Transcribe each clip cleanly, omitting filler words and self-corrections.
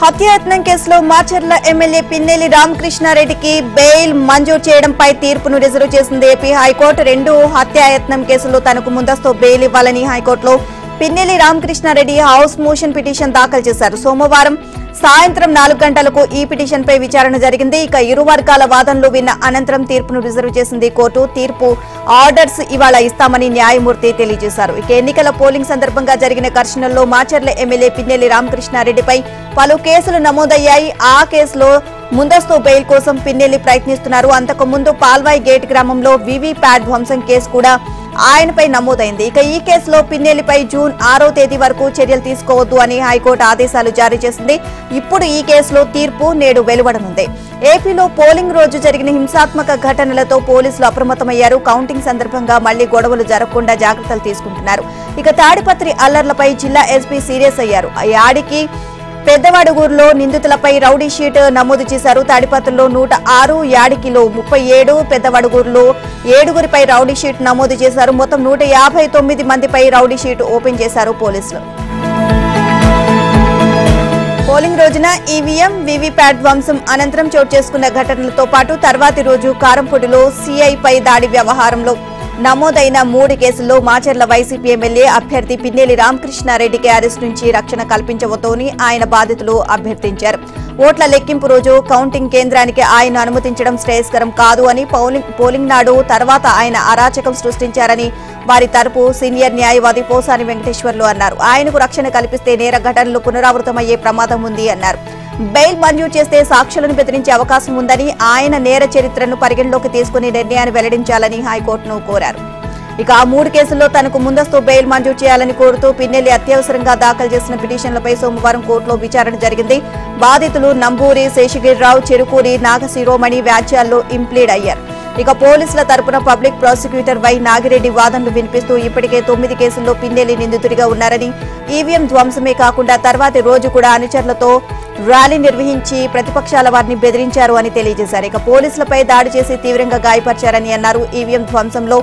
హత్యాయత్నం కేసులో Macherla MLA Pinnelli రామకృష్ణారెడ్డికి bail మంజూరు చేయడంపై తీర్పును రిజర్వ్ చేసింది ఏపీ హైకోర్టు. 2 హత్యాయత్నం కేసులో తనకు ముందస్తు బెయిల్ ఇవ్వాలని హైకోర్టులో Pinnelli Ramakrishna Reddy house motion petition దాఖలు చేశారు. సోమవారం సాయంత్రం 4 గంటలకు ఈ పిటిషన్పై విచారణ జరిగింది. ఇక ఇరు వర్గాల వాదనలు విన్న అనంతరం తీర్పును రిజర్వ్ చేసింది కోర్టు. తీర్పు ఆర్డర్స్ ఇవాళ ఇస్తామని న్యాయమూర్తి తెలియజేశారు. ఇక ఎన్నికల పోలింగ్ సందర్భంగా జరిగిన ఘర్షణల్లో మాచర్ల ఎమ్మెల్యే పిన్నెల్లి రామకృష్ణారెడ్డిపై పలు కేసులు నమోదయ్యాయి. ఆ కేసులో ముందస్తు బెయిల్ కోసం పిన్నెల్లి ప్రయత్నిస్తున్నారు. అంతకుముందు పాల్వాయి గేట్ గ్రామంలో వీవీప్యాట్ ధ్వంసం కేసు కూడా ఆయనపై నమోదైంది. ఇక ఈ కేసులో పిన్నెల్లిపై జూన్ 6వ తేదీ వరకు చర్యలు తీసుకోవద్దు అని హైకోర్టు ఆదేశాలు జారీ చేసింది. ఇప్పుడు ఈ కేసులో తీర్పు నేడు వెలువడనుంది. ఏపీలో పోలింగ్ రోజు జరిగిన హింసాత్మక ఘటనలతో పోలీసులు అప్రమత్తమయ్యారు. కౌంటింగ్ సందర్భంగా మళ్లీ గొడవలు జరగకుండా జాగ్రత్తలు తీసుకుంటున్నారు. ఇక తాడిపత్రి అల్లర్లపై జిల్లా ఎస్పీ సీరియస్ అయ్యారు. యాడికి పెద్దవడుగూరులో నిందితులపై రౌడీ షీట్ నమోదు చేశారు. తాడిపత్రిలో 106, యాడికిలో 37, పెద్దవడుగూరులో 7గురిపై రౌడీ షీట్ నమోదు చేశారు. మొత్తం 159 మందిపై రౌడీ షీట్ ఓపెన్ చేశారు పోలీసులు. పోలింగ్ రోజున ఈవీఎం, వీవీప్యాట్ ధ్వంసం అనంతరం చోటు చేసుకున్న ఘటనలతో పాటు తర్వాతి రోజు కారంపూడిలో సీఐపై దాడి వ్యవహారంలో నమోదైన 3 కేసుల్లో మాచర్ల వైసీపీ ఎమ్మెల్యే అభ్యర్థి పిన్నెల్లి రామకృష్ణారెడ్డికి అరెస్ట్ నుంచి రక్షణ కల్పించవద్దని ఆయన బాధితులు అభ్యర్థించారు. ఓట్ల లెక్కింపు రోజు కౌంటింగ్ కేంద్రానికి ఆయన అనుమతించడం శ్రేయస్కరం కాదు అని, పోలింగ్ నాడు తర్వాత ఆయన అరాచకం సృష్టించారని వారి తరపు సీనియర్ న్యాయవాది పోసాని వెంకటేశ్వర్లు అన్నారు. ఆయనకు రక్షణ కల్పిస్తే నేర ఘటనలు పునరావృతమయ్యే ప్రమాదం ఉంది అన్నారు. బెయిల్ మంజూరు చేస్తే సాక్షులను బెదిరించే అవకాశం ఉందని, ఆయన నేర చరిత్రను పరిగణలోకి తీసుకుని నిర్ణయాన్ని వెల్లడించాలని హైకోర్టును కోరారు. ఇక ఆ 3 కేసుల్లో తనకు ముందస్తు బెయిల్ మంజూరు చేయాలని కోరుతూ పిన్నెల్లి అత్యవసరంగా దాఖలు చేసిన పిటిషన్లపై సోమవారం కోర్టులో విచారణ జరిగింది. బాధితులు నంబూరి శేషగిరిరావు, చెరుకూరి నాగశిరోమణి వ్యాజ్యాల్లో ఇంప్లీడ్ అయ్యారు. ఇక పోలీసుల తరపున పబ్లిక్ ప్రాసిక్యూటర్ వై నాగిరెడ్డి వాదనలు వినిపిస్తూ ఇప్పటికే 9 కేసుల్లో పిన్నెల్లి నిందితుడిగా ఉన్నారని, ఈవీఎం ధ్వంసమే కాకుండా తర్వాతి రోజు కూడా అనుచరులతో ర్యాలీ నిర్వహించి ప్రతిపక్షాల వారిని బెదిరించారు అని తెలియజేశారు. ఇక పోలీసులపై దాడి చేసి తీవ్రంగా గాయపరిచారని అన్నారు. ఈవీఎం ధ్వంసంలో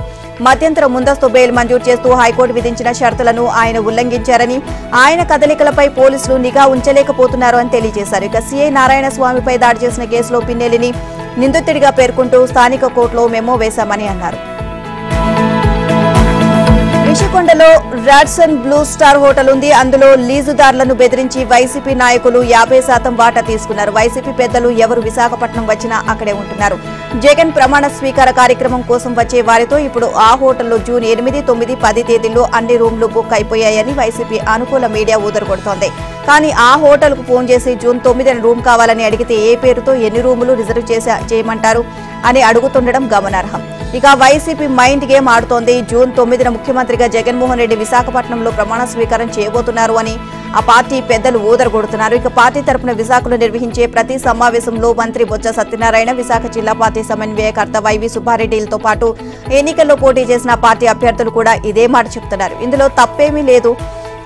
మధ్యంతర ముందస్తు బెయిల్ మంజూరు చేస్తూ హైకోర్టు విధించిన షరతులను ఆయన ఉల్లంఘించారని, ఆయన కదలికలపై పోలీసులు నిఘా ఉంచలేకపోతున్నారు అని తెలియజేశారు. ఇక సీఐ నారాయణ స్వామిపై దాడి చేసిన కేసులో పిన్నెల్లిని నిందితుడిగా పేర్కొంటూ స్థానిక కోర్టులో మెమో వేశామని అన్నారు. రిషికొండలో రాడ్సన్ బ్లూ స్టార్ హోటల్ ఉంది. అందులో లీజుదారులను బెదిరించి వైసీపీ నాయకులు 50% వాటా తీసుకున్నారు. వైసీపీ పెద్దలు ఎవరు విశాఖపట్నం వచ్చినా అక్కడే ఉంటున్నారు. జగన్ ప్రమాణ స్వీకార కార్యక్రమం కోసం వచ్చే వారితో ఇప్పుడు ఆ హోటల్లో జూన్ 8, 9, 10 తేదీల్లో అన్ని రూమ్లు బుక్ అయిపోయాయని వైసీపీ అనుకూల మీడియా ఊదరగొడుతోంది. కానీ ఆ హోటల్ కు ఫోన్ చేసి జూన్ 9న రూమ్ కావాలని అడిగితే ఏ పేరుతో ఎన్ని రూములు రిజర్వ్ చేయమంటారు అని అడుగుతుండడం గమనార్హం. ఇక వైసీపీ మైండ్ గేమ్ ఆడుతోంది. జూన్ 9న ముఖ్యమంత్రిగా జగన్మోహన్ రెడ్డి విశాఖపట్నంలో ప్రమాణ స్వీకారం చేయబోతున్నారు అని ఆ పార్టీ పెద్దలు ఊదరగొడుతున్నారు. ఇక పార్టీ తరపున విశాఖలో నిర్వహించే ప్రతి సమావేశంలో మంత్రి బొత్స సత్యనారాయణ, విశాఖ జిల్లా పార్టీ సమన్వయకర్త వైవి సుబ్బారెడ్డిలతో పాటు ఎన్నికల్లో పోటీ చేసిన పార్టీ అభ్యర్థులు కూడా ఇదే మాట చెప్తున్నారు. ఇందులో తప్పేమీ లేదు.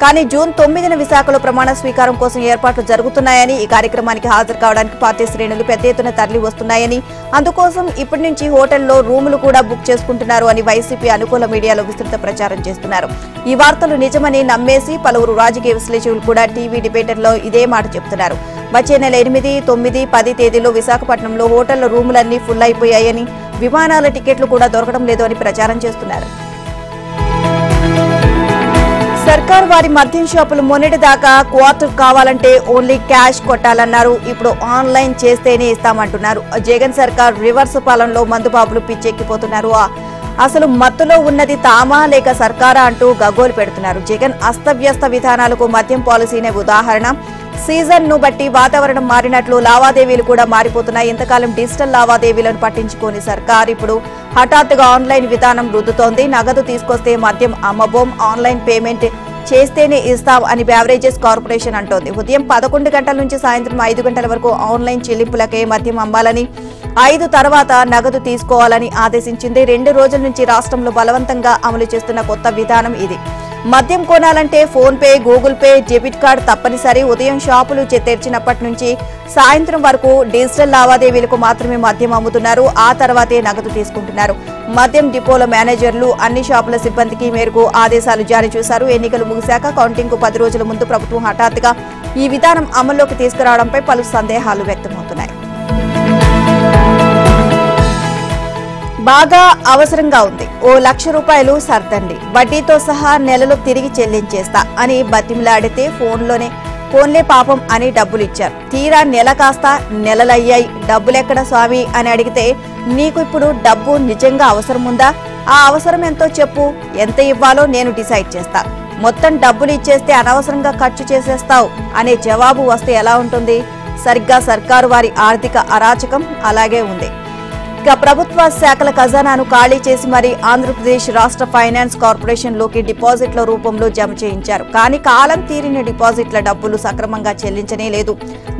కానీ జూన్ 9న విశాఖలో ప్రమాణ స్వీకారం కోసం ఏర్పాట్లు జరుగుతున్నాయని, ఈ కార్యక్రమానికి హాజరు కావడానికి పార్టీ శ్రేణులు పెద్ద ఎత్తున తరలి వస్తున్నాయని, అందుకోసం ఇప్పటి నుంచి హోటల్లో రూములు కూడా బుక్ చేసుకుంటున్నారు అని వైసీపీ అనుకూల మీడియాలో విస్తృత ప్రచారం చేస్తున్నారు. ఈ వార్తలు నిజమని నమ్మేసి పలువురు రాజకీయ విశ్లేషకులు కూడా టీవీ డిబేటర్లో ఇదే మాట చెప్తున్నారు. వచ్చే నెల 8, 9, 10 తేదీల్లో విశాఖపట్నంలో హోటళ్ల రూములన్నీ ఫుల్ అయిపోయాయని, విమానాల టికెట్లు కూడా దొరకడం లేదు అని ప్రచారం చేస్తున్నారు. సర్కార్ వారి మద్యం షాపులు మొన్నటిదాకా క్వార్టర్ కావాలంటే ఓన్లీ క్యాష్ కొట్టాలన్నారు. ఇప్పుడు ఆన్లైన్ చేస్తేనే ఇస్తామంటున్నారు. జగన్ సర్కార్ రివర్స్ పాలనలో మందుబాబులు పిచ్చెక్కిపోతున్నారు. అసలు మత్తులో ఉన్నది తామా లేక సర్కారా అంటూ గగ్గోలు పెడుతున్నారు. జగన్ అస్తవ్యస్త విధానాలకు మద్యం పాలసీనే ఉదాహరణ. సీజన్ ను బట్టి వాతావరణం మారినట్లు లావాదేవీలు కూడా మారిపోతున్నాయి. ఇంతకాలం డిజిటల్ లావాదేవీలను పట్టించుకోని సర్కార్ ఇప్పుడు హఠాత్తుగా ఆన్లైన్ విధానం రుద్దుతోంది. నగదు తీసుకొస్తే మద్యం అమ్మబోం, ఆన్లైన్ పేమెంట్ చేస్తేనే ఇస్తాం అని బెవరేజెస్ కార్పొరేషన్ అంటోంది. ఉదయం 11 గంటల నుంచి సాయంత్రం 5 గంటల వరకు ఆన్లైన్ చెల్లింపులకే మద్యం అమ్మాలని, 5 తర్వాత నగదు తీసుకోవాలని ఆదేశించింది. 2 రోజుల నుంచి రాష్ట్రంలో బలవంతంగా అమలు చేస్తున్న కొత్త విధానం ఇది. మద్యం కొనాలంటే phone pay, Google pay, debit card తప్పనిసరి. ఉదయం షాపులు తెరిచినప్పటి నుంచి సాయంత్రం వరకు డిజిటల్ లావాదేవీలకు మాత్రమే మద్యం అమ్ముతున్నారు. ఆ తర్వాతే నగదు తీసుకుంటున్నారు. మద్యం డిపోల మేనేజర్లు అన్ని షాపుల సిబ్బందికి మేరకు ఆదేశాలు జారీ చేశారు. ఎన్నికలు ముగిశాక కౌంటింగ్ కు 10 రోజుల ముందు ప్రభుత్వం హఠాత్తుగా ఈ విధానం అమల్లోకి తీసుకురావడంపై పలు సందేహాలు వ్యక్తమవుతున్నాయి. బాగా అవసరంగా ఉంది, ఓ ₹1,00,000 సర్దండి, వడ్డీతో సహా నెలలో తిరిగి చెల్లించేస్తా అని బతిమిలాడితే ఫోన్లే పాపం అని డబ్బులు ఇచ్చారు. తీరా నెల కాస్త నెలలయ్యాయి, డబ్బులెక్కడ స్వామి అని అడిగితే నీకు ఇప్పుడు డబ్బు నిజంగా అవసరముందా, ఆ అవసరం ఎంతో చెప్పు, ఎంత ఇవ్వాలో నేను డిసైడ్ చేస్తా, మొత్తం డబ్బులు ఇచ్చేస్తే అనవసరంగా ఖర్చు చేసేస్తావు అనే జవాబు వస్తే ఎలా ఉంటుంది? సరిగ్గా సర్కారు వారి ఆర్థిక అరాచకం అలాగే ఉంది. ఇక ప్రభుత్వ శాఖల ఖజానాను ఖాళీ చేసి మరీ ఆంధ్రప్రదేశ్ రాష్ట్ర ఫైనాన్స్ కార్పొరేషన్ లోకి డిపాజిట్ల రూపంలో జమ చేయించారు. కానీ కాలం తీరిన డిపాజిట్ల డబ్బులు సక్రమంగా చెల్లించనే లేదు.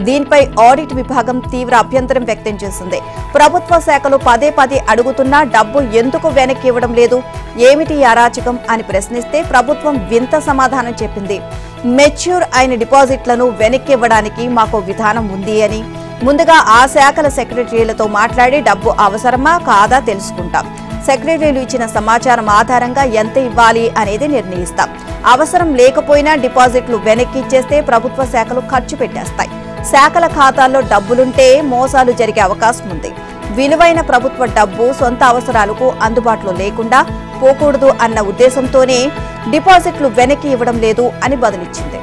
దీనిపై ఆడిట్ విభాగం తీవ్ర అభ్యంతరం వ్యక్తం చేసింది. ప్రభుత్వ శాఖలు పదే అడుగుతున్నా డబ్బు ఎందుకు వెనక్కి ఇవ్వడం లేదు, ఏమిటి అరాచకం అని ప్రశ్నిస్తే ప్రభుత్వం వింత సమాధానం చెప్పింది. మెచ్యూర్ అయిన డిపాజిట్లను వెనక్కి ఇవ్వడానికి మాకు విధానం ఉంది అని, ముందుగా ఆ శాఖల సెక్రటరీలతో మాట్లాడి డబ్బు అవసరమా కాదా తెలుసుకుంటాం, సెక్రటరీలు ఇచ్చిన సమాచారం ఆధారంగా ఎంత ఇవ్వాలి అనేది నిర్ణయిస్తాం, అవసరం లేకపోయినా డిపాజిట్లు వెనక్కి ఇచ్చేస్తే ప్రభుత్వ శాఖలు ఖర్చు పెట్టేస్తాయి, శాఖల ఖాతాల్లో డబ్బులుంటే మోసాలు జరిగే అవకాశం ఉంది, విలువైన ప్రభుత్వ డబ్బు సొంత అవసరాలకు అందుబాటులో లేకుండా పోకూడదు అన్న ఉద్దేశంతోనే డిపాజిట్లు వెనక్కి ఇవ్వడం లేదు అని బదులిచ్చింది.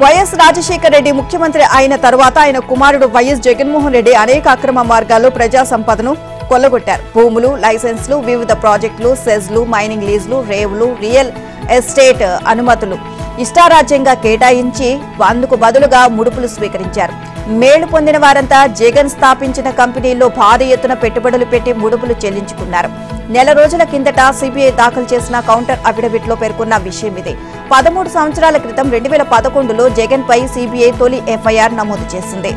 వైఎస్ రాజశేఖర రెడ్డి ముఖ్యమంత్రి అయిన తర్వాత ఆయన కుమారుడు వైఎస్ జగన్మోహన్ రెడ్డి అనేక అక్రమ మార్గాల్లో ప్రజా సంపదను కొల్లగొట్టారు. భూములు, లైసెన్సులు, వివిధ ప్రాజెక్టులు, సెజ్లు, మైనింగ్ లీజులు, రేవులు, రియల్ ఎస్టేట్ అనుమతులు ఇష్టారాజ్యంగా కేటాయించి అందుకు బదులుగా ముడుపులు స్వీకరించారు. మేలు పొందిన వారంతా జగన్ స్థాపించిన కంపెనీల్లో భారీ ఎత్తున పెట్టుబడులు పెట్టి ముడుపులు చెల్లించుకున్నారు. నెల రోజుల కిందట సిబిఐ దాఖలు చేసిన కౌంటర్ అఫిడవిట్ లో పేర్కొన్న విషయం ఇది. 13 సంవత్సరాల క్రితం 2011లో జగన్ పై సిబిఐ తొలి ఎఫ్ఐఆర్ నమోదు చేసింది.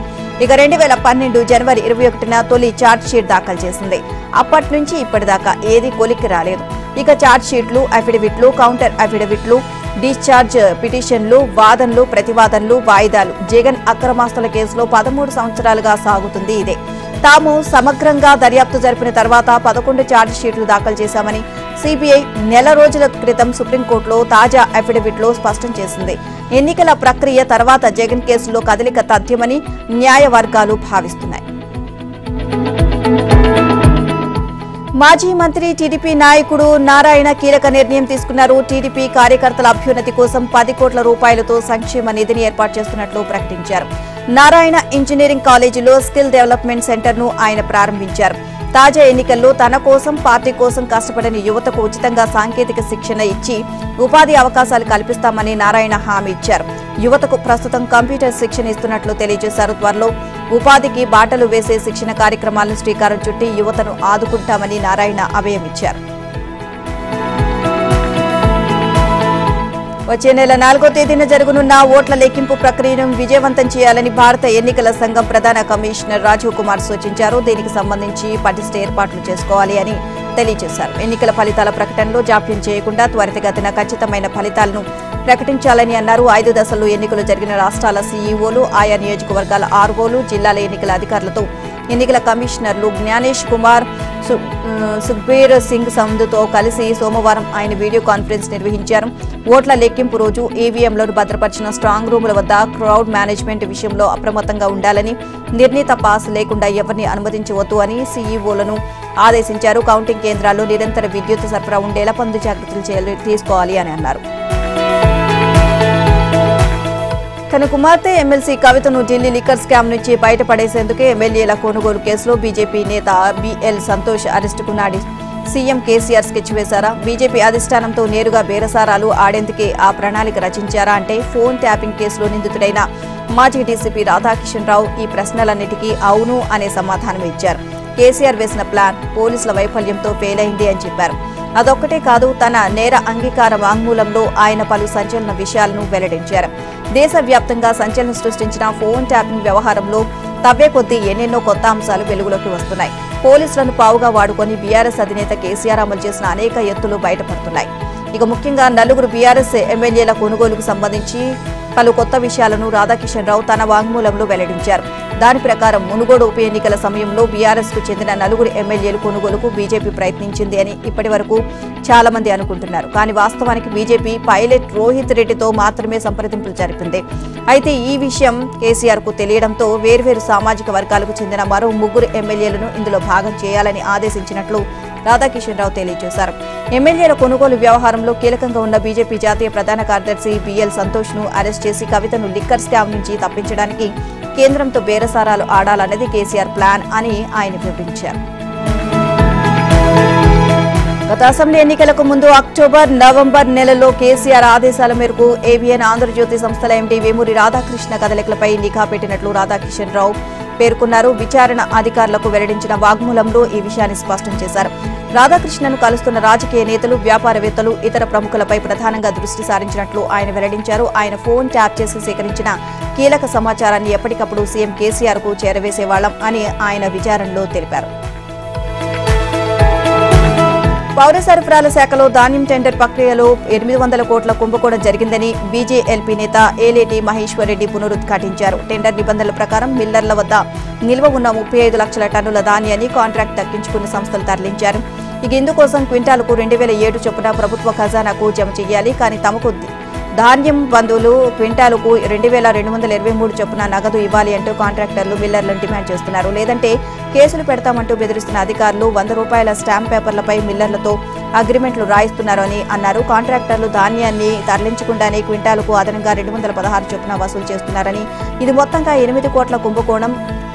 ఇక 2012 జనవరి 21న తొలి ఛార్జ్ షీట్ దాఖలు చేసింది. అప్పటి నుంచి ఇప్పటిదాకా ఏది కొలిక్కి రాలేదు. ఇక ఛార్జ్ షీట్లు, అఫిడవిట్లు, కౌంటర్ అఫిడవిట్లు, డిశ్చార్జ్ పిటిషన్లు, వాదనలు, ప్రతివాదనలు, వాయిదాలు. జగన్ అక్రమాస్తుల కేసులో 13 సంవత్సరాలుగా సాగుతుంది ఇదే. తాము సమగ్రంగా దర్యాప్తు జరిపిన తర్వాత 11 ఛార్జ్ షీట్లు దాఖలు చేశామని సిబిఐ నెల రోజుల క్రితం సుప్రీంకోర్టులో తాజా అఫిడవిట్లో స్పష్టం చేసింది. ఎన్నికల ప్రక్రియ తర్వాత జగన్ కేసులో కదలిక తథ్యమని న్యాయ వర్గాలు భావిస్తున్నాయి. మాజీ మంత్రి టీడీపీ నాయకుడు నారాయణ కీలక నిర్ణయం తీసుకున్నారు. టీడీపీ కార్యకర్తల అభ్యున్నతి కోసం 10 కోట్ల రూపాయలతో సంక్షేమ నిధిని ఏర్పాటు చేస్తున్నట్లు ప్రకటించారు. నారాయణ ఇంజనీరింగ్ కాలేజీలో స్కిల్ డెవలప్మెంట్ సెంటర్ ను ఆయన ప్రారంభించారు. తాజా ఎన్నికల్లో తన కోసం, పార్టీ కోసం కష్టపడిన యువతకు ఉచితంగా సాంకేతిక శిక్షణ ఇచ్చి ఉపాధి అవకాశాలు కల్పిస్తామని నారాయణ హామీ ఇచ్చారు. యువతకు ప్రస్తుతం కంప్యూటర్ శిక్షణ ఇస్తున్నట్లు తెలియజేశారు. త్వరలో ఉపాధికి బాటలు వేసే శిక్షణ కార్యక్రమాలను శ్రీకారం చుట్టి యువతను ఆదుకుంటామని నారాయణ అభయమిచ్చారు. వచ్చే నెల 4వ తేదీన జరగనున్న ఓట్ల లెక్కింపు ప్రక్రియను విజయవంతం చేయాలని భారత ఎన్నికల సంఘం ప్రధాన కమిషనర్ రాజీవ్ కుమార్ సూచించారు. దీనికి సంబంధించి పటిష్ట ఏర్పాట్లు చేసుకోవాలి అని తెలియజేశారు. ఎన్నికల ఫలితాల ప్రకటనలో జాప్యం చేయకుండా త్వరితగతిన ఖచ్చితమైన ఫలితాలను ప్రకటించాలని అన్నారు. 5 దశల్లో ఎన్నికలు జరిగిన రాష్ట్రాల సీఈఓలు, ఆయా నియోజకవర్గాల ఆర్ఓలు, జిల్లాల ఎన్నికల అధికారులతో ఎన్నికల కమిషనర్లు జ్ఞానేష్ కుమార్, సుఖ్బీర్ సింగ్ సంధుతో కలిసి సోమవారం ఆయన వీడియో కాన్ఫరెన్స్ నిర్వహించారు. ఓట్ల లెక్కింపు రోజు ఈవీఎంలను భద్రపరిచిన స్ట్రాంగ్ రూముల వద్ద క్రౌడ్ మేనేజ్మెంట్ విషయంలో అప్రమత్తంగా ఉండాలని, నిర్ణీత పాస్ లేకుండా ఎవరిని అనుమతించవద్దు అని సీఈఓలను ఆదేశించారు. కౌంటింగ్ కేంద్రాల్లో నిరంతర విద్యుత్ సరఫరా ఉండేలా ముందు జాగ్రత్తలు తీసుకోవాలి అని అన్నారు. తన కుమార్తె ఎమ్మెల్సీ కవితను ఢిల్లీ లిక్కర్ స్కామ్ నుంచి బయటపడేసేందుకే ఎమ్మెల్యేల కొనుగోలు కేసులో బీజేపీ నేత బిఎల్ సంతోష్ అరెస్టుకు నాటి సీఎం కేసీఆర్ స్కెచ్ వేశారా? బీజేపీ అధిష్టానంతో నేరుగా బేరసారాలు ఆడేందుకే ఆ ప్రణాళిక రచించారా అంటే ఫోన్ ట్యాపింగ్ కేసులో నిందితుడైన మాజీ డీసీపీ రాధాకిషన్ రావు ఈ ప్రశ్నలన్నిటికీ అవును అనే సమాధానం ఇచ్చారు. కేసీఆర్ వేసిన ప్లాన్ పోలీసుల వైఫల్యంతో ఫెయిల్ అయింది అని చెప్పారు. అదొక్కటే కాదు, తన నేర అంగీకార వాంగ్మూలంలో ఆయన పలు సంచలన విషయాలను వెల్లడించారు. దేశవ్యాప్తంగా సంచలనం సృష్టించిన ఫోన్ ట్యాపింగ్ వ్యవహారంలో తవ్వే కొద్దీ ఎన్నెన్నో కొత్త అంశాలు వెలుగులోకి వస్తున్నాయి. పోలీసులను పావుగా వాడుకొని బీఆర్ఎస్ అధినేత కేసీఆర్ అమలు చేసిన అనేక ఎత్తులు బయటపడుతున్నాయి. ఇక ముఖ్యంగా 4 బీఆర్ఎస్ ఎమ్మెల్యేల కొనుగోలుకు సంబంధించి పలు కొత్త విషయాలను రాధాకిషన్ రావు తన వాంగ్మూలంలో వెల్లడించారు. దాని ప్రకారం మునుగోడు ఉప ఎన్నికల సమయంలో బీఆర్ఎస్ కు చెందిన 4 ఎమ్మెల్యేలు కొనుగోలుకు బీజేపీ ప్రయత్నించింది అని ఇప్పటి వరకు చాలా మంది అనుకుంటున్నారు. కానీ వాస్తవానికి బీజేపీ పైలట్ రోహిత్ రెడ్డితో మాత్రమే సంప్రదింపులు జరిపింది. అయితే ఈ విషయం కేసీఆర్ కు తెలియడంతో వేర్వేరు సామాజిక వర్గాలకు చెందిన మరో 3 ఎమ్మెల్యేలను ఇందులో భాగం చేయాలని ఆదేశించినట్లు రాధాకిషన్ రావు తెలియజేశారు. ఎమ్మెల్యేల కొనుగోలు వ్యవహారంలో కీలకంగా ఉన్న బీజేపీ జాతీయ ప్రధాన కార్యదర్శి బిఎల్ సంతోష్ ను అరెస్ట్ చేసి కవితను లిక్కర్ స్కామ్ నుంచి తప్పించడానికి కేంద్రంతో బేరసారాలు ఆడాలన్నది కేసీఆర్ ప్లాన్ అని ఆయన వివరించారు. గత అసెంబ్లీ ఎన్నికలకు ముందు అక్టోబర్, నవంబర్ నెలలో కేసీఆర్ ఆదేశాల మేరకు ఏబిఎన్ ఆంధ్రజ్యోతి సంస్థల ఎండీ వేమూరి రాధాకృష్ణ కదలికలపై నిఘా పెట్టినట్లు రాధాకిషన్ రావు పేర్కొన్నారు. విచారణ అధికారులకు వెల్లడించిన వాగ్మూలంలో ఈ విషయాన్ని స్పష్టం చేశారు. రాధాకృష్ణను కలుస్తున్న రాజకీయ నేతలు, వ్యాపారవేత్తలు, ఇతర ప్రముఖులపై ప్రధానంగా దృష్టి సారించినట్లు ఆయన వెల్లడించారు. ఆయన ఫోన్ ట్యాప్ చేసి సేకరించిన కీలక సమాచారాన్ని ఎప్పటికప్పుడు సీఎం కేసీఆర్ కు చేరవేసేవాళ్లం అని ఆయన విచారణలో తెలిపారు. పౌర సరఫరాల శాఖలో ధాన్యం టెండర్ ప్రక్రియలో 800 కోట్ల కుంభకోణం జరిగిందని బీజేఎల్పీ నేత ఏలేటి మహేశ్వర్ రెడ్డి పునరుద్ఘాటించారు. టెండర్ నిబంధనల ప్రకారం మిల్లర్ల వద్ద నిల్వ ఉన్న 35 లక్షల టన్నుల ధాన్యాన్ని కాంట్రాక్ట్ దక్కించుకున్న సంస్థలు తరలించారు. ఇక ఇందుకోసం క్వింటాలకు 2007 చొప్పున ప్రభుత్వ ఖజానాకు జమ చేయాలి. కానీ తమకు ధాన్యం బంధువులు క్వింటాలకు 2223 చొప్పున నగదు ఇవ్వాలి అంటూ కాంట్రాక్టర్లు మిల్లర్లను డిమాండ్ చేస్తున్నారు. లేదంటే కేసులు పెడతామంటూ బెదిరిస్తున్న అధికారులు 100 రూపాయల స్టాంప్ పేపర్లపై మిల్లర్లతో అగ్రిమెంట్లు రాయిస్తున్నారని అన్నారు. కాంట్రాక్టర్లు ధాన్యాన్ని తరలించకుండానే క్వింటాలకు అదనంగా 216 చొప్పున వసూలు చేస్తున్నారని, ఇది మొత్తంగా 8 కోట్ల కుంభకోణం,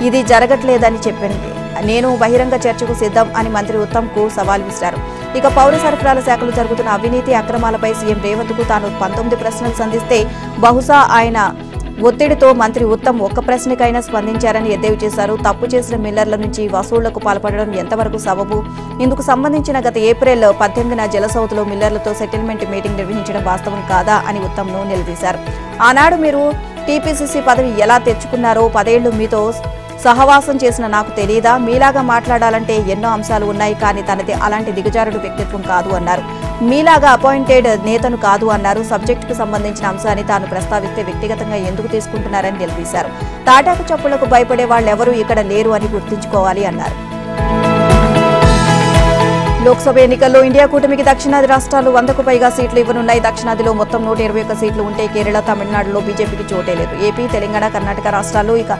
ఇది జరగట్లేదని చెప్పింది. నేను బహిరంగ చర్చకు సిద్ధం అని మంత్రి ఉత్తమ్ కు సవాల్ విసిరారు. ఇక పౌర సరఫరాల శాఖలో జరుగుతున్న అవినీతి అక్రమాలపై సీఎం రేవంత్ కు తాను 19 ప్రశ్నలు సంధిస్తే బహుశా ఆయన ఒత్తిడితో మంత్రి ఉత్తమ్ ఒక్క ప్రశ్నకైనా స్పందించారని ఎద్దేవి చేశారు. తప్పు చేసిన మిల్లర్ల నుంచి వసూళ్లకు పాల్పడడం ఎంతవరకు సబబు? ఇందుకు సంబంధించిన గత ఏప్రిల్ 18న జలసౌత్లో మిల్లర్లతో సెటిల్మెంట్ మీటింగ్ నిర్వహించడం వాస్తవం కాదా అని ఉత్తమ్ను నిలదీశారు. ఆనాడు మీరు టీపీసీసీ పదవి ఎలా తెచ్చుకున్నారో 10 ఏళ్లు మీతో సహవాసం చేసిన నాకు తెలియదా? మీలాగా మాట్లాడాలంటే ఎన్నో అంశాలు ఉన్నాయి, కానీ తనది అలాంటి దిగజారుడు వ్యక్తిత్వం కాదు అన్నారు. మీలాగా అపాయింటెడ్ నేతను కాదు అన్నారు. సబ్జెక్టుకు సంబంధించిన అంశాన్ని తాను ప్రస్తావిస్తే వ్యక్తిగతంగా ఎందుకు తీసుకుంటున్నారని నిలదీశారు. తాటాకు చప్పుళ్లకు భయపడే వాళ్ళెవరూ ఇక్కడ లేరు అని గుర్తుంచుకోవాలి అన్నారు. లోక్సభ ఎన్నికల్లో ఇండియా కూటమికి దక్షిణాది రాష్ట్రాలు 100కు పైగా సీట్లు ఇవ్వనున్నాయి. దక్షిణాదిలో మొత్తం 121 సీట్లు ఉంటే కేరళ, తమిళనాడులో బీజేపీకి చోటే లేదు. ఏపీ, తెలంగాణ, కర్ణాటక రాష్ట్రాల్లో ఇక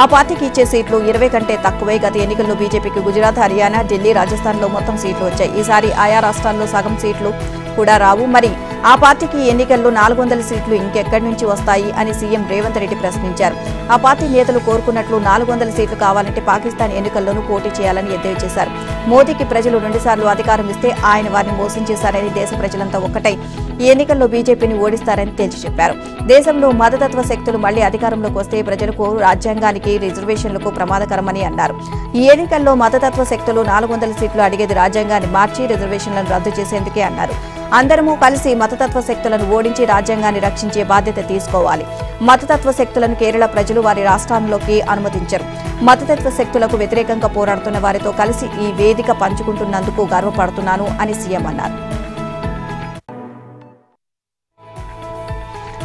ఆ పార్టీకి ఇచ్చే సీట్లు 20 కంటే తక్కువే. గత ఎన్నికల్లో బీజేపీకి గుజరాత్, హర్యానా, ఢిల్లీ, రాజస్థాన్లో మొత్తం సీట్లు వచ్చాయి. ఈసారి ఆయా రాష్ట్రాల్లో సగం సీట్లు కూడా రావు. మరి ఆ పార్టీకి ఎన్నికల్లో 400 సీట్లు ఇంకెక్కడి నుంచి వస్తాయి అని సీఎం రేవంత్ రెడ్డి ప్రశ్నించారు. ఆ పార్టీ నేతలు కోరుకున్నట్లు 400 సీట్లు కావాలంటే పాకిస్తాన్ ఎన్నికల్లోనూ పోటీ చేయాలని ఎద్దేవా చేశారు. మోదీకి ప్రజలు 2 సార్లు అధికారం ఇస్తే ఆయన వారిని మోసం చేశారని, దేశ ప్రజలంతా ఒక్కటై ఈ ఎన్నికల్లో బీజేపీని ఓడిస్తారని తేల్చి చెప్పారు. దేశంలో మతతత్వ శక్తులు మళ్లీ అధికారంలోకి వస్తే ప్రజలకు, రాజ్యాంగానికి, రిజర్వేషన్లకు ప్రమాదకరమని అన్నారు. ఈ ఎన్నికల్లో మతతత్వ శక్తులు 400 సీట్లు అడిగేది రాజ్యాంగాన్ని మార్చి రిజర్వేషన్లను రద్దు చేసేందుకే అన్నారు. అందరము కలిసి మతతత్వ శక్తులను ఓడించి రాజ్యాంగాన్ని రక్షించే బాధ్యత తీసుకోవాలి. మతతత్వ శక్తులను కేరళ ప్రజలు వారి రాష్ట్రంలోకి అనుమతించరు. మతతత్వ శక్తులకు వ్యతిరేకంగా పోరాడుతున్న వారితో కలిసి ఈ వేదిక పంచుకుంటున్నందుకు గర్వపడుతున్నాను అని సీఎం అన్నారు.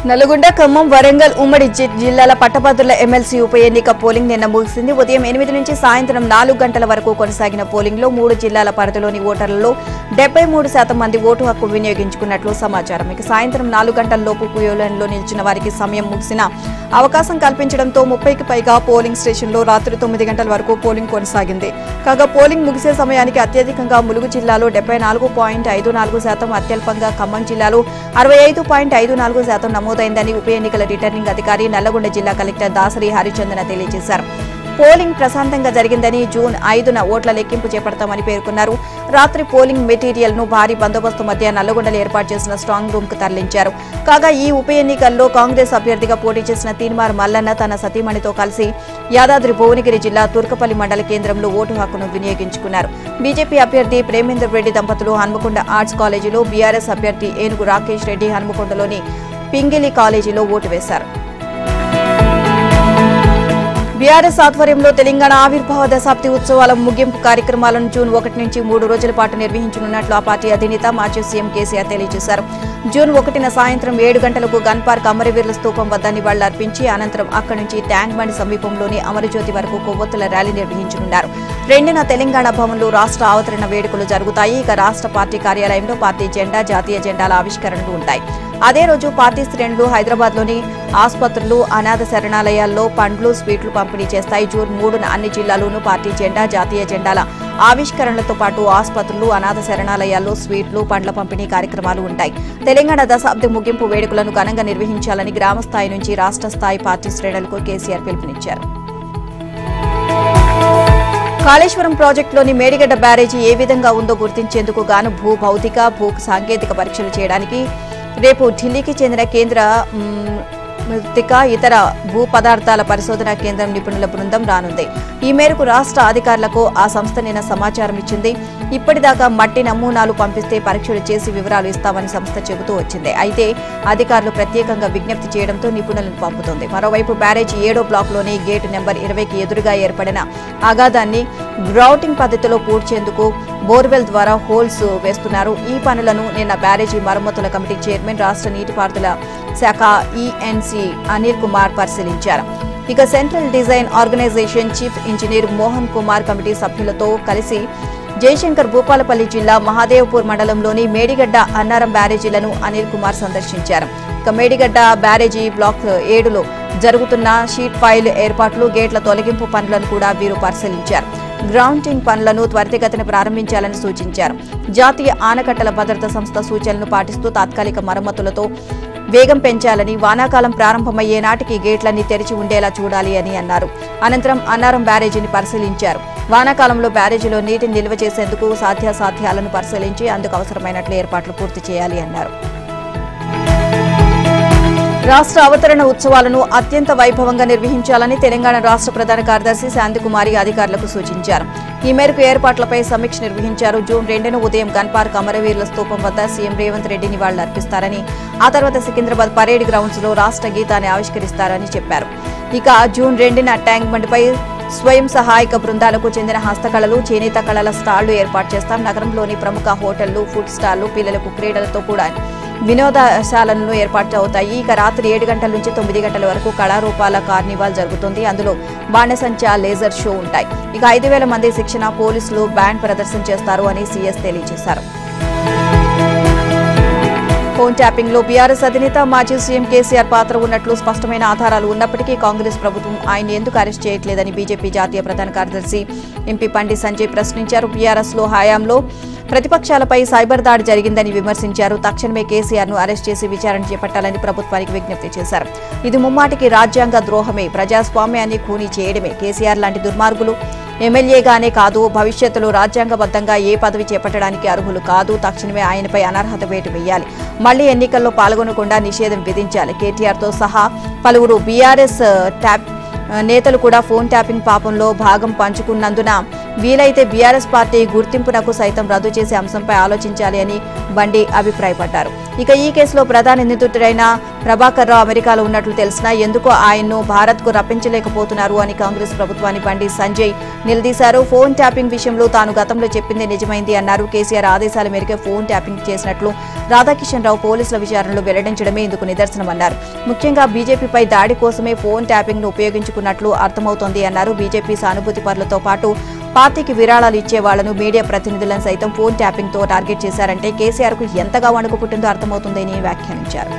నల్గొండ, ఖమ్మం, వరంగల్ ఉమ్మడి జిల్లాల పట్టభద్రుల ఎమ్మెల్సీ ఉప ఎన్నిక పోలింగ్ నిన్న ముగిసింది. ఉదయం 8 నుంచి సాయంత్రం 4 గంటల వరకు కొనసాగిన పోలింగ్ లో 3 జిల్లాల పరిధిలోని ఓటర్లలో 73% మంది ఓటు హక్కు వినియోగించుకున్నట్లు సమాచారం. ఇక సాయంత్రం 4 గంటలలోపు పోలింగ్లో నిలిచిన వారికి సమయం ముగిసిన అవకాశం కల్పించడంతో 30కి పైగా పోలింగ్ స్టేషన్లో రాత్రి 9 గంటల వరకు పోలింగ్ కొనసాగింది. కాగా పోలింగ్ ముగిసే సమయానికి అత్యధికంగా ములుగు జిల్లాలో 74.54%, అత్యల్పంగా ఖమ్మం జిల్లాలో 65.54% నమోదైందని ఉప ఎన్నికల రిటర్నింగ్ అధికారి నల్లగొండ జిల్లా కలెక్టర్ దాసరి హరిచందన తెలియజేశారు. పోలింగ్ ప్రశాంతంగా జరిగిందని, జూన్ 5న ఓట్ల లెక్కింపు చేపడతామని పేర్కొన్నారు. రాత్రి పోలింగ్ మెటీరియల్ ను భారీ బందోబస్తు మధ్య నల్లగొండలో ఏర్పాటు చేసిన స్ట్రాంగ్ రూమ్ కు తరలించారు. కాగా ఈ ఉప ఎన్నికల్లో కాంగ్రెస్ అభ్యర్థిగా పోటీ చేసిన తీన్మార్ మల్లన్న తన సతీమణితో కలిసి యాదాద్రి భువనగిరి జిల్లా తుర్కపల్లి మండల కేంద్రంలో ఓటు హక్కును వినియోగించుకున్నారు. బీజేపీ అభ్యర్థి ప్రేమేందర్ రెడ్డి దంపతులు హన్మకొండ ఆర్ట్స్ కాలేజీలో, బీఆర్ఎస్ అభ్యర్థి ఏనుగు రాకేష్ రెడ్డి హన్మకొండలోని పింగిలి కాలేజీలో ఓటు వేశారు. బీఆర్ఎస్ ఆధ్వర్యంలో తెలంగాణ ఆవిర్భావ దశాబ్ది ఉత్సవాల ముగింపు కార్యక్రమాలను జూన్ 1 నుంచి 3 రోజుల పాటు నిర్వహించనున్నట్లు ఆ పార్టీ అధినేత మాజీ సీఎం కేసీఆర్ తెలియజేశారు. జూన్ 1న సాయంత్రం 7 గంటలకు గన్ పార్క్ అమరవీరుల స్తూపం వద్ద నివాళులర్పించి అనంతరం అక్కడి నుంచి ట్యాంక్ బండ్ సమీపంలోని అమరజ్యోతి వరకు కొవ్వొత్తుల ర్యాలీ నిర్వహించనున్నారు. 2న తెలంగాణ భవన్లో రాష్ట్ర అవతరణ వేడుకలు జరుగుతాయి. ఇక రాష్ట్ర పార్టీ కార్యాలయంలో పార్టీ జెండా, జాతీయ జెండాల ఆవిష్కరణలు ఉంటాయి. అదే రోజు పార్టీ శ్రేణులు హైదరాబాద్లోని ఆసుపత్రులు, అనాథ శరణాలయాల్లో పండ్లు, స్వీట్లు పంపిణీ చేస్తాయి. జూన్ 3న అన్ని జిల్లాల్లోనూ పార్టీ జెండా, జాతీయ జెండాల ఆవిష్కరణలతో పాటు ఆసుపత్రులు, అనాథ శరణాలయాల్లో స్వీట్లు, పండ్ల పంపిణీ కార్యక్రమాలు ఉంటాయి. తెలంగాణ దశాబ్ది ముగింపు వేడుకలను ఘనంగా నిర్వహించాలని గ్రామ స్థాయి నుంచి రాష్ట్ర స్థాయి పార్టీ శ్రేణులకు కేసీఆర్ పిలుపునిచ్చారు. కాళేశ్వరం ప్రాజెక్టులోని మేడిగడ్డ బ్యారేజీ ఏ విధంగా ఉందో గుర్తించేందుకు గాను భూ భౌతిక, భూ సాంకేతిక పరీక్షలు చేయడానికి రేపు ఢిల్లీకి చెందిన కేంద్ర మృతిక ఇతర భూ పదార్థాల పరిశోధనా కేంద్రం నిపుణుల బృందం రానుంది. ఈ మేరకు రాష్ట్ర అధికారులకు ఆ సంస్థ నిన్న సమాచారం ఇచ్చింది. ఇప్పటిదాకా మట్టి నమూనాలు పంపిస్తే పరీక్షలు చేసి వివరాలు ఇస్తామని సంస్థ చెబుతూ వచ్చింది. అయితే అధికారులు ప్రత్యేకంగా విజ్ఞప్తి చేయడంతో నిపుణులను పంపుతోంది. మరోవైపు బ్యారేజీ 7వ బ్లాక్లోని గేటు నెంబర్ 20కి ఎదురుగా ఏర్పడిన అగాధాన్ని గ్రౌటింగ్ పద్ధతిలో పూడ్చేందుకు బోర్వెల్ ద్వారా హోల్స్ వేస్తున్నారు. ఈ పనులను నిన్న బ్యారేజీ మరమ్మతుల కమిటీ చైర్మన్, రాష్ట్ర నీటిపారుదల శాఖ ఈఎన్సీ అనిల్ కుమార్ పరిశీలించారు. ఇక central design organisation chief engineer Mohan Kumar committee సభ్యులతో కలిసి జయశంకర్ భూపాలపల్లి జిల్లా మహాదేవ్పూర్ మండలంలోని మేడిగడ్డ, అన్నారం బ్యారేజీలను అనిల్ కుమార్ సందర్శించారు. ఇక మేడిగడ్డ బ్యారేజీ బ్లాక్ 7లో జరుగుతున్న షీట్ ఫైల్ ఏర్పాట్లు, గేట్ల తొలగింపు పనులను కూడా వీరు పరిశీలించారు. గ్రౌండింగ్ పనులను త్వరితగతిన ప్రారంభించాలని సూచించారు. జాతీయ ఆనకట్టల భద్రతా సంస్థ సూచనలను పాటిస్తూ తాత్కాలిక మరమ్మతులతో వేగం పెంచాలని, వానాకాలం ప్రారంభమయ్యే నాటికి గేట్లన్నీ తెరిచి ఉండేలా చూడాలి అని అన్నారు. అనంతరం అన్నారం బ్యారేజీని పరిశీలించారు. వానాకాలంలో బ్యారేజీలో నీటిని నిల్వ చేసేందుకు సాధ్యాసాధ్యాలను పరిశీలించి అందుకు అవసరమైనట్లు ఏర్పాట్లు పూర్తి చేయాలి అన్నారు. రాష్ట్ర అవతరణ ఉత్సవాలను అత్యంత వైభవంగా నిర్వహించాలని తెలంగాణ రాష్ట్ర ప్రధాన కార్యదర్శి శాంతికుమారి అధికారులకు సూచించారు. ఈ మేరకు ఏర్పాట్లపై సమీక్ష నిర్వహించారు. జూన్ 2న ఉదయం గన్ పార్క్ అమరవీరుల స్తూపం వద్ద సీఎం రేవంత్ రెడ్డి నివాళులు అర్పిస్తారని, ఆ తర్వాత సికింద్రాబాద్ పరేడ్ గ్రౌండ్స్ లో రాష్ట్ర గీతాన్ని ఆవిష్కరిస్తారని చెప్పారు. ఇక జూన్ 2న ట్యాంక్ బండ్పై స్వయం సహాయక బృందాలకు చెందిన హస్తకళలు, చేనేత కళల స్టాళ్లు ఏర్పాటు చేస్తాం. నగరంలోని ప్రముఖ హోటళ్లు, ఫుడ్ స్టాళ్లు, పిల్లలకు క్రీడలతో కూడా వినోదశాలలను ఏర్పాటు అవుతాయి. ఇక రాత్రి 7 గంటల నుంచి 9 గంటల వరకు కళారూపాల కార్నివాల్ జరుగుతుంది. అందులో బాణసంచా, లేజర్ షో ఉంటాయి. ఇక 5,000 మంది శిక్షణ, పోలీసులు బ్యాండ్ ప్రదర్శన చేస్తారు అని సీఎస్ తెలియజేశారు. ఫోన్ ట్యాపింగ్ లో బీఆర్ఎస్ అధినేత మాజీ సీఎం కేసీఆర్ పాత్ర ఉన్నట్లు స్పష్టమైన ఆధారాలు ఉన్నప్పటికీ కాంగ్రెస్ ప్రభుత్వం ఆయన ఎందుకు అరెస్ట్ చేయట్లేదని బీజేపీ జాతీయ ప్రధాన కార్యదర్శి ఎంపీ బండి సంజయ్ ప్రశ్నించారు. బీఆర్ఎస్ లో హయాంలో ప్రతిపక్షాలపై సైబర్ దాడి జరిగిందని విమర్శించారు. తక్షణమే కేసీఆర్ ను అరెస్ట్ చేసి విచారణ చేపట్టాలని ప్రభుత్వానికి విజ్ఞప్తి చేశారు. ఇది ముమ్మాటికి రాజ్యాంగ ద్రోహమే, ప్రజాస్వామ్యాన్ని ఖూనీ చేయడమే. కేసీఆర్ లాంటి దుర్మార్గులు ఎమ్మెల్యేగానే కాదు, భవిష్యత్తులో రాజ్యాంగబద్ధంగా ఏ పదవి చేపట్టడానికి అర్హులు కాదు. తక్షణమే ఆయనపై అనర్హత వేటు వేయాలి. మళ్లీ ఎన్నికల్లో పాల్గొనకుండా నిషేధం విధించాలి. కేటీఆర్తో సహా పలువురు బీఆర్ఎస్ నేతలు కూడా ఫోన్ ట్యాపింగ్ పాపంలో భాగం పంచుకున్నందున వీలైతే బీఆర్ఎస్ పార్టీ గుర్తింపునకు సైతం రద్దు చేసే అంశంపై ఆలోచించాలి అని బండి అభిప్రాయపడ్డారు. ఇక ఈ కేసులో ప్రధాన నిందితుడైన ప్రభాకర్ రావు అమెరికాలో ఉన్నట్లు తెలిసినా ఎందుకు ఆయన్ను భారత్ కు రప్పించలేకపోతున్నారు అని కాంగ్రెస్ ప్రభుత్వాన్ని బండి సంజయ్ నిలదీశారు. ఫోన్ ట్యాపింగ్ విషయంలో తాను గతంలో చెప్పింది నిజమైంది అన్నారు. కేసీఆర్ ఆదేశాల మేరకు ఫోన్ ట్యాపింగ్ చేసినట్లు రాధాకిషన్ రావు పోలీసుల విచారణలో వెల్లడించడమే ఇందుకు నిదర్శనమన్నారు. ముఖ్యంగా బీజేపీపై దాడి కోసమే ఫోన్ ట్యాపింగ్ ను ఉపయోగించుకున్నట్లు అర్థమవుతోంది అన్నారు. బీజేపీ సానుభూతి పరులతో పాటు పార్టీకి విరాళాలు ఇచ్చే వాళ్లను, మీడియా ప్రతినిధులను సైతం ఫోన్ ట్యాపింగ్ తో టార్గెట్ చేశారంటే కేసీఆర్ కు ఎంతగా వణుకు పుట్టిందో అర్థమవుతుందని వ్యాఖ్యానించారు.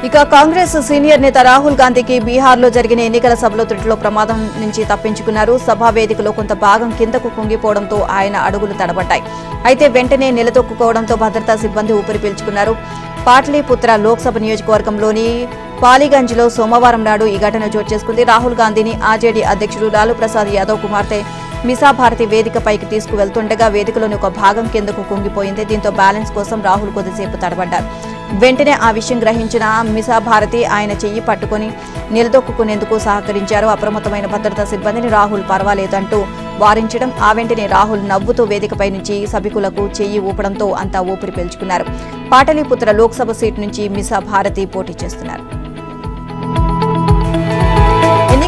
ఇక కాంగ్రెస్ సీనియర్ నేత రాహుల్ గాంధీకి బీహార్లో జరిగిన ఎన్నికల సభలో త్రుటిలో ప్రమాదం నుంచి తప్పించుకున్నారు. సభా వేదికలో కొంత భాగం కిందకు కుంగిపోవడంతో ఆయన అడుగులు తడబడ్డాయి. అయితే వెంటనే నిలదొక్కుకోవడంతో భద్రతా సిబ్బంది ఊపిరి పీల్చుకున్నారు. పాట్లీపుత్ర లోక్సభ నియోజకవర్గంలోని పాలీగంజ్లో సోమవారం నాడు ఈ ఘటన చోటు చేసుకుంది. రాహుల్ గాంధీని ఆర్జేడీ అధ్యక్షుడు లాలూ ప్రసాద్ యాదవ్ కుమార్తె మిసాభారతి వేదికపైకి తీసుకువెళ్తుండగా వేదికలోని ఒక భాగం కిందకు కుంగిపోయింది. దీంతో బ్యాలెన్స్ కోసం రాహుల్ కొద్దిసేపు తడబడ్డారు. వెంటనే ఆ విషయం గ్రహించిన మిసాభారతి ఆయన చెయ్యి పట్టుకుని నిలదొక్కునేందుకు సహకరించారు. అప్రమత్తమైన భద్రతా సిబ్బందిని రాహుల్ పర్వాలేదంటూ వారించడం, ఆ వెంటనే రాహుల్ నవ్వుతూ వేదికపై నుంచి సభికులకు చెయ్యి ఊపడంతో అంతా ఊపిరి పీల్చుకున్నారు. పాటలీపుత్ర లోక్సభ సీటు నుంచి మిసాభారతి పోటీ చేస్తున్నారు.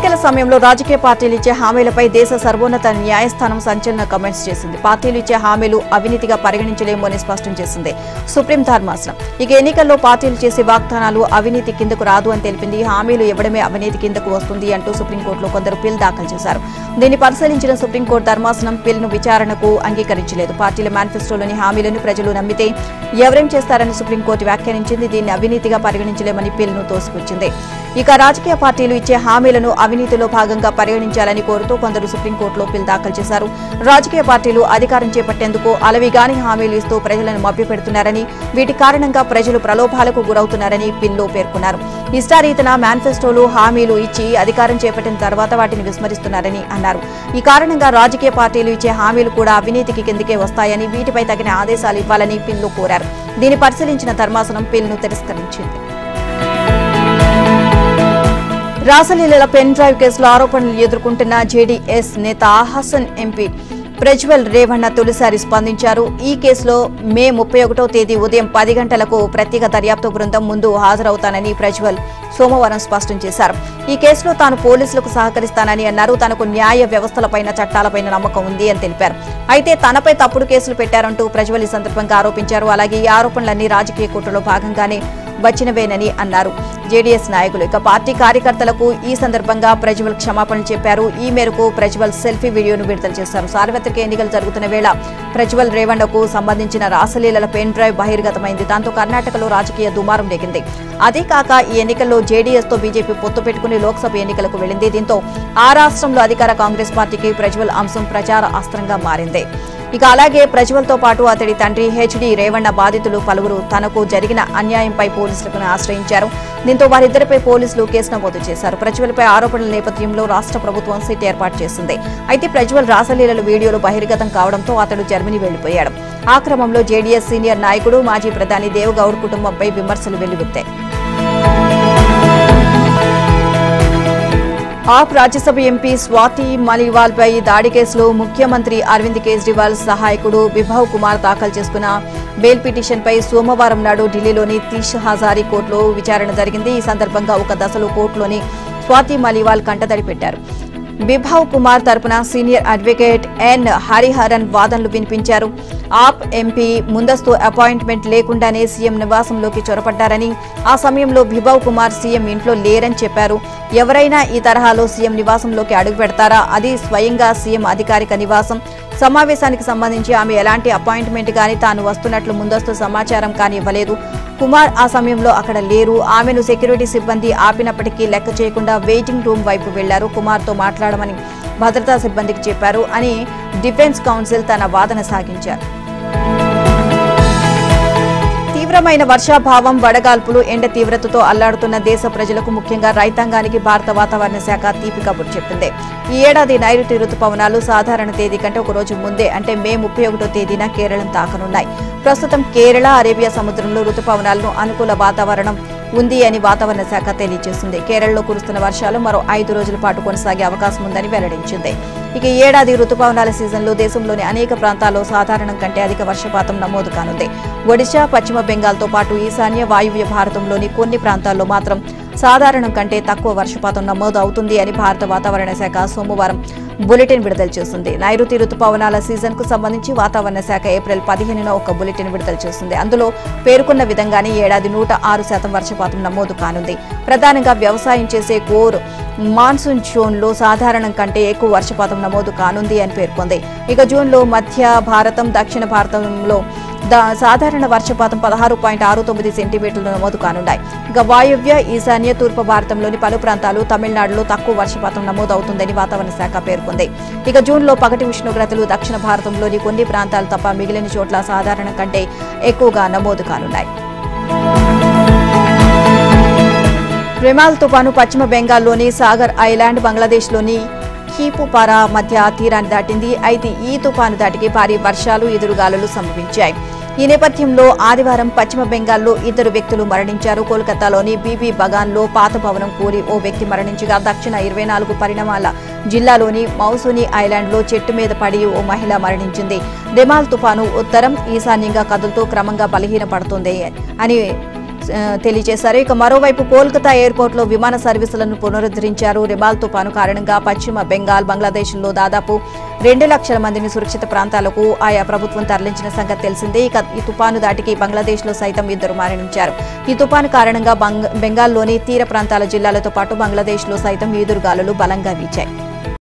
ఎన్నికల సమయంలో రాజకీయ పార్టీలు ఇచ్చే హామీలపై దేశ సర్వోన్నత న్యాయస్థానం సంచలన కామెంట్స్ చేసింది. పార్టీలు ఇచ్చే హామీలు అవినీతిగా పరిగణించలేము అని స్పష్టం చేసింది సుప్రీం ధర్మాసనం. ఇక ఎన్నికల్లో పార్టీలు చేసే వాగ్దానాలు అవినీతి కిందకు రాదు అని తెలిపింది. హామీలు ఇవ్వడమే అవినీతి కిందకు వస్తుంది అంటూ సుప్రీంకోర్టులో కొందరు పిల్ దాఖలు చేశారు. దీన్ని పరిశీలించిన సుప్రీంకోర్టు ధర్మాసనం పిల్ను విచారణకు అంగీకరించలేదు. పార్టీల మేనిఫెస్టోలోని హామీలను ప్రజలు నమ్మితే ఎవరేం చేస్తారని సుప్రీంకోర్టు వ్యాఖ్యానించింది. దీన్ని అవినీతిగా పరిగణించలేమని పిల్ను తోసిపుచ్చింది. ఇక రాజకీయ పార్టీలు ఇచ్చే హామీలను అవినీతిలో భాగంగా పరిగణించాలని కోరుతూ కొందరు సుప్రీంకోర్టులో పిల్ దాఖలు చేశారు. రాజకీయ పార్టీలు అధికారం చేపట్టేందుకు అలవిగాని హామీలు ఇస్తూ ప్రజలను మభ్యపెడుతున్నారని, వీటి కారణంగా ప్రజలు ప్రలోభాలకు గురవుతున్నారని పిల్లో పేర్కొన్నారు. ఇష్టారీతన మేనిఫెస్టోలు హామీలు ఇచ్చి అధికారం చేపట్టిన తర్వాత వాటిని విస్మరిస్తున్నారని అన్నారు. ఈ కారణంగా రాజకీయ పార్టీలు ఇచ్చే హామీలు కూడా అవినీతికి కిందకే వస్తాయని, వీటిపై తగిన ఆదేశాలు ఇవ్వాలని పిల్లో కోరారు. దీన్ని పరిశీలించిన ధర్మాసనం పిల్ను తిరస్కరించింది. రాసలీలల పెన్ డ్రైవ్ కేసులో ఆరోపణలు ఎదుర్కొంటున్న జేడీఎస్ నేత హసన్ ఎంపీ ప్రజ్వల్ రేవణ్ణ తొలిసారి స్పందించారు. ఈ కేసులో మే 31వ తేదీ ఉదయం 10 గంటలకు ప్రత్యేక దర్యాప్తు బృందం ముందు హాజరవుతానని ప్రజ్వల్ సోమవారం స్పష్టం చేశారు. ఈ కేసులో తాను పోలీసులకు సహకరిస్తానని అన్నారు. తనకు న్యాయ వ్యవస్థలపైన చట్టాలపైన నమ్మకం ఉంది అని తెలిపారు. అయితే తనపై తప్పుడు కేసులు పెట్టారంటూ ప్రజ్వల్ ఈ సందర్భంగా ఆరోపించారు. అలాగే ఈ ఆరోపణలన్నీ రాజకీయ కుట్రలో భాగంగానే వచ్చినవేనని అన్నారు జేడీఎస్ నాయకులు. ఇక పార్టీ కార్యకర్తలకు ఈ సందర్భంగా ప్రజ్వల్ క్షమాపణలు చెప్పారు. ఈ మేరకు ప్రజ్వల్ సెల్ఫీ వీడియోను విడుదల చేశారు. సార్వత్రిక ఎన్నికలు జరుగుతున్న వేళ ప్రజ్వల్ రేవణ్ణకు సంబంధించిన రాసలీలల పెన్ డ్రైవ్ బహిర్గతమైంది. దాంతో కర్ణాటకలో రాజకీయ దుమారం రేగింది. అదే కాక ఈ ఎన్నికల్లో జేడీఎస్ తో బీజేపీ పొత్తు పెట్టుకుని లోక్సభ ఎన్నికలకు వెళ్లింది. దీంతో ఆ రాష్ట్రంలో అధికార కాంగ్రెస్ పార్టీకి ప్రజ్వల్ అంశం ప్రచార అస్త్రంగా మారింది. ఇక అలాగే ప్రజ్వల్ తో పాటు అతడి తండ్రి హెచ్డి రేవణ్ణ బాధితులు పలువురు తనకు జరిగిన అన్యాయంపై పోలీసులకు ఆశ్రయించారు. దీంతో వారిద్దరిపై పోలీసులు కేసు నమోదు చేశారు. ప్రజ్వల్పై ఆరోపణల నేపథ్యంలో రాష్ట్ర ప్రభుత్వం సిట్ ఏర్పాటు చేసింది. అయితే ప్రజ్వల్ రాసలీలల వీడియోలు బహిర్గతం కావడంతో అతడు జర్మనీ వెళ్లిపోయాడు. ఆ క్రమంలో జేడీఎస్ సీనియర్ నాయకుడు మాజీ ప్రధాని దేవగౌడ్ కుటుంబంపై విమర్శలు వెల్లువెత్తాయి. ఆప్ రాజ్యసభ ఎంపీ స్వాతి మలివాల్ పై దాడి కేసులో ముఖ్యమంత్రి అరవింద్ కేజ్రీవాల్ సహాయకుడు బిభవ్ కుమార్ దాఖలు చేసుకున్న బెయిల్ పిటిషన్పై సోమవారం నాడు ఢిల్లీలోని తీష్ హజారీ కోర్టులో విచారణ జరిగింది. ఈ సందర్భంగా ఒక దశలో కోర్టులోని స్వాతి మలివాల్ కంటతడి పెట్టారు. బిభవ్ కుమార్ తరపున సీనియర్ అడ్వకేట్ ఎన్ హరిహరన్ వాదనలు వినిపించారు. ఆప్ ఎంపీ ముందస్తు అపాయింట్మెంట్ లేకుండానే సీఎం నివాసంలోకి చొరపడ్డారని, ఆ సమయంలో బిభవ్ కుమార్ సీఎం ఇంట్లో లేరని చెప్పారు. ఎవరైనా ఈ తరహాలో సీఎం నివాసంలోకి అడుగు పెడతారా? అది స్వయంగా సీఎం అధికారిక నివాసం. సమావేశానికి సంబంధించి ఆమె ఎలాంటి అపాయింట్మెంట్ గానీ తాను వస్తున్నట్లు ముందస్తు సమాచారం కానీ ఇవ్వలేదు. కుమార్ ఆ సమయంలో అక్కడ లేరు. ఆమెను సెక్యూరిటీ సిబ్బంది ఆపినప్పటికీ లెక్క చేయకుండా వెయిటింగ్ రూమ్ వైపు వెళ్లారు. కుమార్తో మాట్లాడమని భద్రతా సిబ్బందికి చెప్పారు అని డిఫెన్స్ కౌన్సిల్ తన వాదన సాగించారు. తీవ్రమైన వర్షాభావం, వడగాల్పులు, ఎండ తీవ్రతతో అల్లాడుతున్న దేశ ప్రజలకు, ముఖ్యంగా రైతాంగానికి భారత వాతావరణ శాఖ తీపి కబురు చెప్పింది. ఈ ఏడాది నైరుతి రుతుపవనాలు సాధారణ తేదీ కంటే ఒక రోజు ముందే అంటే మే 31వ తేదీన కేరళం తాకనున్నాయి. ప్రస్తుతం కేరళ, అరేబియా సముద్రంలో రుతుపవనాలను అనుకూల వాతావరణం ఉంది అని వాతావరణ శాఖ తెలియజేసింది. కేరళలో కురుస్తున్న వర్షాలు మరో 5 రోజుల పాటు కొనసాగే అవకాశం ఉందని వెల్లడించింది. ఇక ఈ ఏడాది రుతుపవనాల సీజన్లో దేశంలోని అనేక ప్రాంతాల్లో సాధారణం కంటే అధిక వర్షపాతం నమోదు కానుంది. ఒడిశా, పశ్చిమ బెంగాల్తో పాటు ఈశాన్య, వాయువ్య భారతంలోని కొన్ని ప్రాంతాల్లో మాత్రం సాధారణం కంటే తక్కువ వర్షపాతం నమోదు అవుతుంది అని భారత వాతావరణ శాఖ సోమవారం బులెటిన్ విడుదల చేసింది. నైరుతి రుతుపవనాల సీజన్ కు సంబంధించి వాతావరణ శాఖ ఏప్రిల్ 15న ఒక బులెటిన్ విడుదల చేసింది. అందులో పేర్కొన్న విధంగానే ఏడాది 106% వర్షపాతం నమోదు కానుంది. ప్రధానంగా వ్యవసాయం చేసే కోర్ మాన్సూన్ జోన్లో సాధారణం కంటే ఎక్కువ వర్షపాతం నమోదు కానుంది అని పేర్కొంది. ఇక జూన్లో మధ్య భారతం, దక్షిణ భారతంలో సాధారణ వర్షపాతం 16.69 సెంటీమీటర్లు నమోదు కానున్నాయి. ఇక వాయువ్య, ఈశాన్య, తూర్పు భారతంలోని పలు ప్రాంతాలు, తమిళనాడులో తక్కువ వర్షపాతం నమోదవుతుందని వాతావరణ శాఖ పేర్కొంది. ఇక జూన్లో పగటి ఉష్ణోగ్రతలు దక్షిణ భారతంలోని కొన్ని ప్రాంతాలు తప్ప మిగిలిన చోట్ల సాధారణం కంటే ఎక్కువగా నమోదు కానున్నాయి. రెమాల్ తుపాను పశ్చిమ బెంగాల్లోని సాగర్ ఐలాండ్, బంగ్లాదేశ్లోని కీపుపారా మధ్య తీరాన్ని దాటింది. అయితే ఈ తుపాను దాటికి భారీ వర్షాలు, ఎదురుగాలులు సంభవించాయి. ఈ నేపథ్యంలో ఆదివారం పశ్చిమ బెంగాల్లో 2 వ్యక్తులు మరణించారు. కోల్కతాలోని బీబీ బగాన్లో పాత భవనం కూలి ఓ వ్యక్తి మరణించగా, దక్షిణ 24 పరిణామాల జిల్లాలోని మౌసూని ఐలాండ్లో చెట్టు మీద పడి ఓ మహిళ మరణించింది. రెమాల్ తుపాను ఉత్తరం, ఈశాన్యంగా కదులుతూ క్రమంగా బలహీనపడుతోంది అని తెలియజేశారు. ఇక మరోవైపు కోల్కతా ఎయిర్పోర్ట్ లో విమాన సర్వీసులను పునరుద్ధరించారు. రిమాల్ తుపాను కారణంగా పశ్చిమ బెంగాల్, బంగ్లాదేశ్లో దాదాపు 2 లక్షల మందిని సురక్షిత ప్రాంతాలకు ఆయా ప్రభుత్వం తరలించిన సంగతి తెలిసిందే. ఇక ఈ తుపాను దాటికి బంగ్లాదేశ్లో సైతం 2 మరణించారు. ఈ తుపాను కారణంగా బెంగాల్లోని తీర ప్రాంతాల జిల్లాలతో పాటు బంగ్లాదేశ్లో సైతం ఈదురుగాలులు బలంగా వీచాయి.